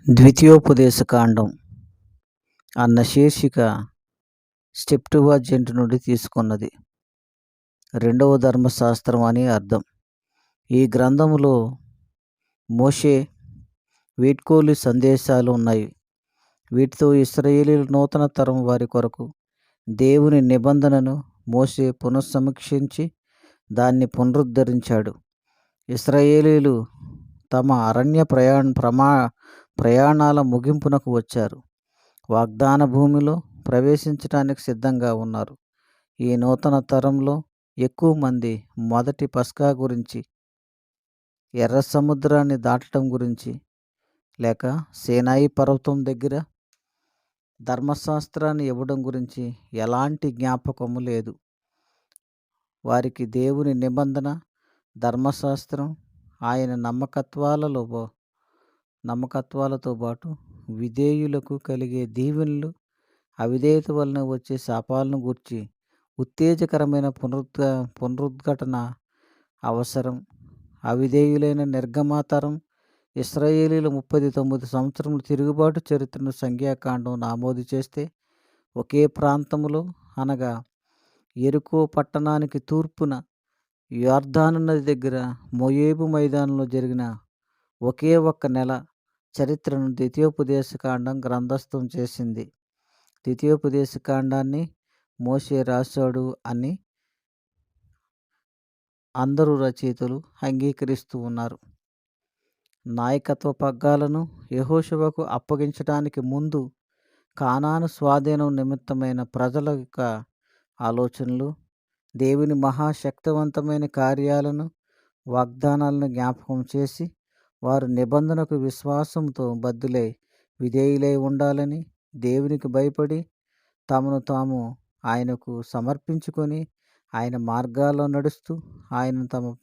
ద్వితీయోపదేశకాండం అన్న శీర్షిక సెప్టువాజింట్ నుండి తీసుకున్నది. రెండవ ధర్మశాస్త్రం అని అర్థం. ఈ గ్రంథములో మోషే వీడ్కోలు సందేశాలు ఉన్నాయి. వీటితో ఇశ్రాయేలీయుల నూతన తరం వారి కొరకు దేవుని నిబంధనను మోషే పునఃసమీక్షించి దాన్ని పునరుద్ధరించాడు. ఇశ్రాయేలీయులు తమ అరణ్య ప్రయాణాల ముగింపునకు వచ్చారు. వాగ్దాన భూమిలో ప్రవేశించడానికి సిద్ధంగా ఉన్నారు. ఈ నూతన తరంలో ఎక్కువ మంది మొదటి పస్కా గురించి, ఎర్ర సముద్రాన్ని దాటడం గురించి, లేక సీనాయి పర్వతం దగ్గర ధర్మశాస్త్రాన్ని ఇవ్వడం గురించి ఎలాంటి జ్ఞాపకము లేదు. వారికి దేవుని నిబంధన, ధర్మశాస్త్రం, ఆయన నమ్మకత్వాలతో పాటు విధేయులకు కలిగే దీవెనలు, అవిధేయత వలన వచ్చే శాపాలను గూర్చి ఉత్తేజకరమైన పునరుద్ఘాటన అవసరం. అవిధేయులైన నిర్గమాతరం ఇశ్రాయేలీయుల 39 సంవత్సరముల తిరుగుబాటు చరిత్రను సంఖ్యాకాండం ఆమోదు చేస్తే, ఒకే ప్రాంతంలో అనగా యెరికో పట్టణానికి తూర్పున యొర్దాను నది దగ్గర మోయేబు మైదానంలో జరిగిన ఒకే ఒక్క నెల చరిత్రను ద్వితీయోపదేశకాండం గ్రంథస్థం చేసింది. ద్వితీయోపదేశకాండాన్ని మోషే రాశాడు అని అందరూ రచయితలు అంగీకరిస్తూ ఉన్నారు. నాయకత్వ పగ్గాలను యెహోషువకు అప్పగించడానికి ముందు కానాను స్వాధీనం నిమిత్తమైన ప్రజల యొక్క ఆలోచనలు, దేవుని మహాశక్తివంతమైన కార్యాలను, వాగ్దానాలను జ్ఞాపకం చేసి వారు నిబంధనకు విశ్వాసంతో బద్దులై విధేయులై ఉండాలని, దేవునికి భయపడి తమను తాము ఆయనకు సమర్పించుకొని ఆయన మార్గాల్లో నడుస్తూ ఆయన తమ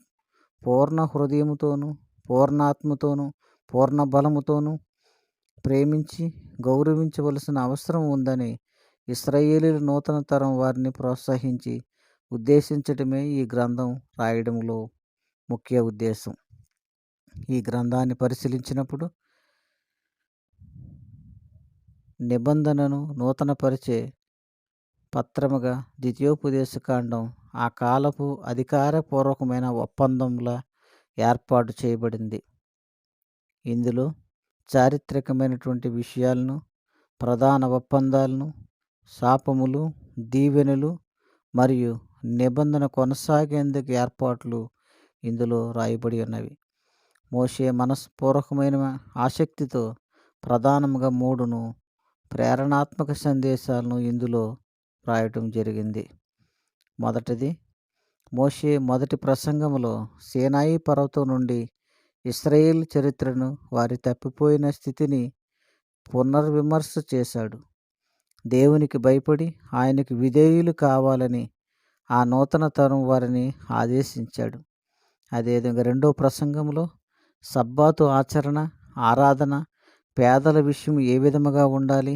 పూర్ణ హృదయముతోనూ, పూర్ణాత్మతోనూ, పూర్ణ బలముతోనూ ప్రేమించి గౌరవించవలసిన అవసరం ఉందని ఇశ్రాయేలీయుల నూతన తరం వారిని ప్రోత్సహించి ఉద్దేశించటమే ఈ గ్రంథం రాయడంలో ముఖ్య ఉద్దేశం. ఈ గ్రంథాన్ని పరిశీలించినప్పుడు నిబంధనను నూతనపరిచే పత్రముగా ద్వితీయోపదేశకాండం ఆ కాలపు అధికారపూర్వకమైన ఒప్పందంలా ఏర్పాటు చేయబడింది. ఇందులో చారిత్రకమైనటువంటి విషయాలను, ప్రధాన ఒప్పందాలను, శాపములు, దీవెనలు మరియు నిబంధన కొనసాగేందుకు ఏర్పాట్లు ఇందులో రాయబడి ఉన్నవి. మోషే మనస్పూర్వకమైన ఆసక్తితో ప్రధానంగా 3 ప్రేరణాత్మక సందేశాలను ఇందులో రాయటం జరిగింది. మొదటిది, మోషే మొదటి ప్రసంగంలో సీనాయి పర్వతం నుండి ఇశ్రాయేల్ చరిత్రను, వారి తప్పిపోయిన స్థితిని పునర్విమర్శ చేశాడు. దేవునికి భయపడి ఆయనకు విధేయులు కావాలని ఆ నూతన తరం వారిని ఆదేశించాడు. అదేవిధంగా రెండో ప్రసంగంలో సబ్బాతు ఆచరణ, ఆరాధన, పేదల విషయం ఏ విధముగా ఉండాలి,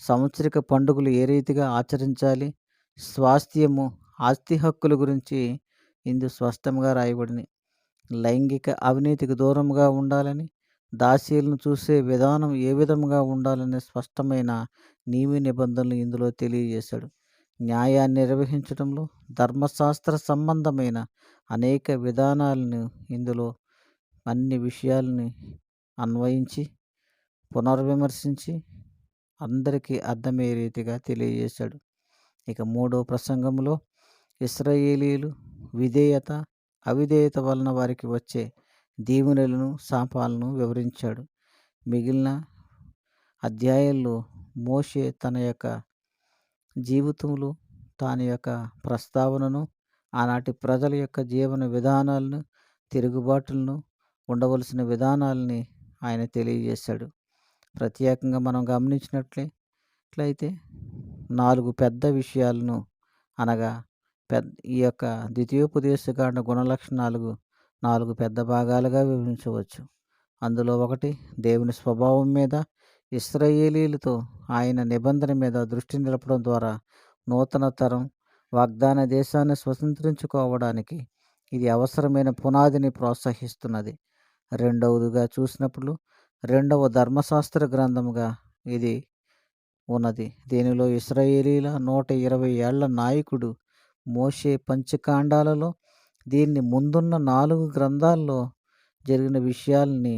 సంవత్సరిక పండుగలు ఏ రీతిగా ఆచరించాలి, స్వాస్థ్యము, ఆస్తి హక్కుల గురించి ఇందు స్పష్టంగా రాయబడింది. లైంగిక అవినీతికి దూరంగా ఉండాలని, దాసీలను చూసే విధానం ఏ విధంగా ఉండాలనే స్పష్టమైన నియమ నిబంధనలు ఇందులో తెలియజేశాడు. న్యాయాన్ని నిర్వహించడంలో ధర్మశాస్త్ర సంబంధమైన అనేక విధానాలను ఇందులో అన్ని విషయాలని అన్వయించి పునర్విమర్శించి అందరికీ అర్థమయ్యే రీతిగా తెలియజేశాడు. ఇక మూడో ప్రసంగంలో ఇశ్రాయేలీయులు విధేయత, అవిధేయత వలన వారికి వచ్చే దీవెనలను, శాపాలను వివరించాడు. మిగిలిన అధ్యాయాల్లో మోషే తన యొక్క జీవితంలో తాని యొక్క ప్రస్తావనను, ఆనాటి ప్రజల యొక్క జీవన విధానాలను, తిరుగుబాటులను, ఉండవలసిన విధానాలని ఆయన తెలియజేశాడు. ప్రత్యేకంగా మనం గమనించినట్లయితే 4 పెద్ద విషయాలను అనగా ఈ యొక్క ద్వితీయోపదేశకాండ గుణలక్షణాలు 4 పెద్ద భాగాలుగా విభజించవచ్చు. అందులో ఒకటి, దేవుని స్వభావం మీద, ఇశ్రాయేలీయులతో ఆయన నిబంధన మీద దృష్టి నిలపడం ద్వారా నూతన తరం వాగ్దాన దేశాన్ని స్వతంత్రించుకోవడానికి ఇది అవసరమైన పునాదిని ప్రోత్సహిస్తున్నది. రెండవదిగా చూసినప్పుడు రెండవ ధర్మశాస్త్ర గ్రంథముగా ఇది ఉన్నది. దీనిలో ఇశ్రాయేలీయుల 120 ఏళ్ల నాయకుడు మోషే పంచకాండాలలో దీన్ని ముందున్న 4 గ్రంథాల్లో జరిగిన విషయాల్ని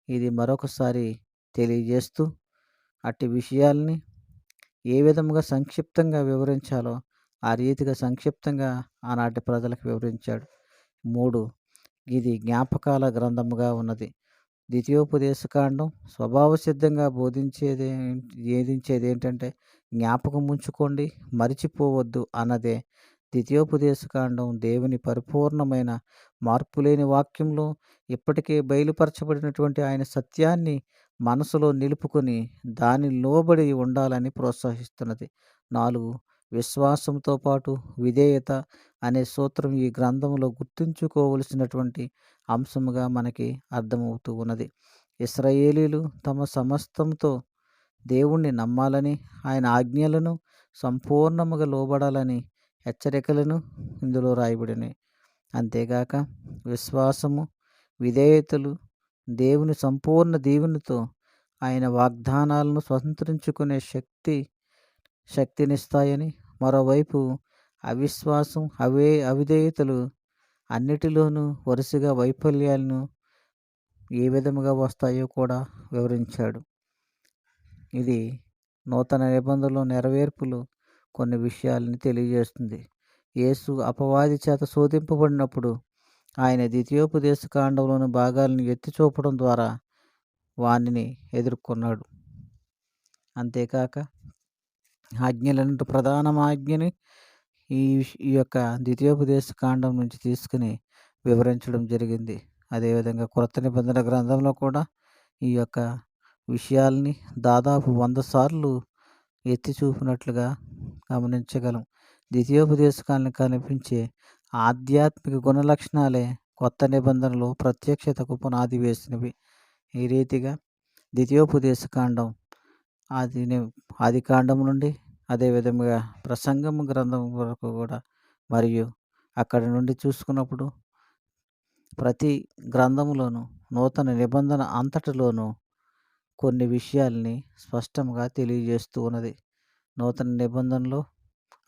ఇది మరొకసారి తెలియజేస్తూ, అట్టి విషయాల్ని ఏ విధముగా సంక్షిప్తంగా వివరించాలో ఆ రీతిగా సంక్షిప్తంగా ఆనాటి ప్రజలకు వివరించాడు. 3. ఇది జ్ఞాపకాల గ్రంథముగా ఉన్నది. ద్వితీయోపదేశకాండం స్వభావ సిద్ధంగా బోధించేదేంటంటే జ్ఞాపకం ఉంచుకోండి, మరిచిపోవద్దు అన్నదే. ద్వితీయోపదేశకాండం దేవుని పరిపూర్ణమైన మార్పులేని వాక్యంలో ఇప్పటికే బయలుపరచబడినటువంటి ఆయన సత్యాన్ని మనసులో నిలుపుకొని దాని లోబడి ఉండాలని ప్రోత్సహిస్తున్నది. 4. విశ్వాసంతో పాటు విధేయత అనే సూత్రం ఈ గ్రంథంలో గుర్తుంచుకోవలసినటువంటి అంశముగా మనకి అర్థమవుతూ ఉన్నది. ఇశ్రాయేలీయులు తమ సమస్తంతో దేవుణ్ణి నమ్మాలని, ఆయన ఆజ్ఞలను సంపూర్ణముగా లోబడాలని హెచ్చరికలను ఇందులో రాయబడినాయి. అంతేగాక విశ్వాసము, విధేయతలు దేవుని సంపూర్ణ దీవెనతో ఆయన వాగ్దానాలను స్వతంత్రించుకునే శక్తినిస్తాయని, మరోవైపు అవిశ్వాసం, అవిధేయతలు అన్నిటిలోనూ వరుసగా వైఫల్యాలను ఏ విధముగా వస్తాయో కూడా వివరించాడు. ఇది నూతన నిబంధనలో నెరవేర్పులో కొన్ని విషయాలని తెలియజేస్తుంది. యేసు అపవాది చేత శోధింపబడినప్పుడు ఆయన ద్వితీయోపదేశకాండంలోని భాగాలను ఎత్తి చూపడం ద్వారా వానిని ఎదుర్కొన్నాడు. అంతేకాక ఆజ్ఞలన్నిటి ప్రధానమాజ్ఞని ఈ యొక్క ద్వితీయోపదేశకాండం నుంచి తీసుకుని వివరించడం జరిగింది. అదేవిధంగా క్రొత్త నిబంధన గ్రంథంలో కూడా ఈ యొక్క విషయాల్ని దాదాపు 100 సార్లు ఎత్తి చూపినట్లుగా గమనించగలం. ద్వితీయోపదేశకాలను కనిపించే ఆధ్యాత్మిక గుణలక్షణాలే కొత్త నిబంధనలో ప్రత్యక్షతకు పునాది వేసినవి. ఈ రీతిగా ద్వితీయోపదేశకాండం ఆదికాండం నుండి అదేవిధంగా ప్రసంగము గ్రంథం వరకు కూడా, మరియు అక్కడి నుండి చూసుకున్నప్పుడు ప్రతి గ్రంథములోనూ నూతన నిబంధన అంతటిలోనూ కొన్ని విషయాల్ని స్పష్టంగా తెలియజేస్తూ ఉన్నది. నూతన నిబంధనలో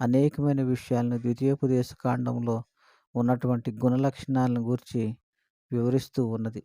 అనేకమైన విషయాలను ద్వితీయోపదేశకాండంలో ఉన్నటువంటి గుణలక్షణాలను గూర్చి వివరిస్తూ ఉన్నది.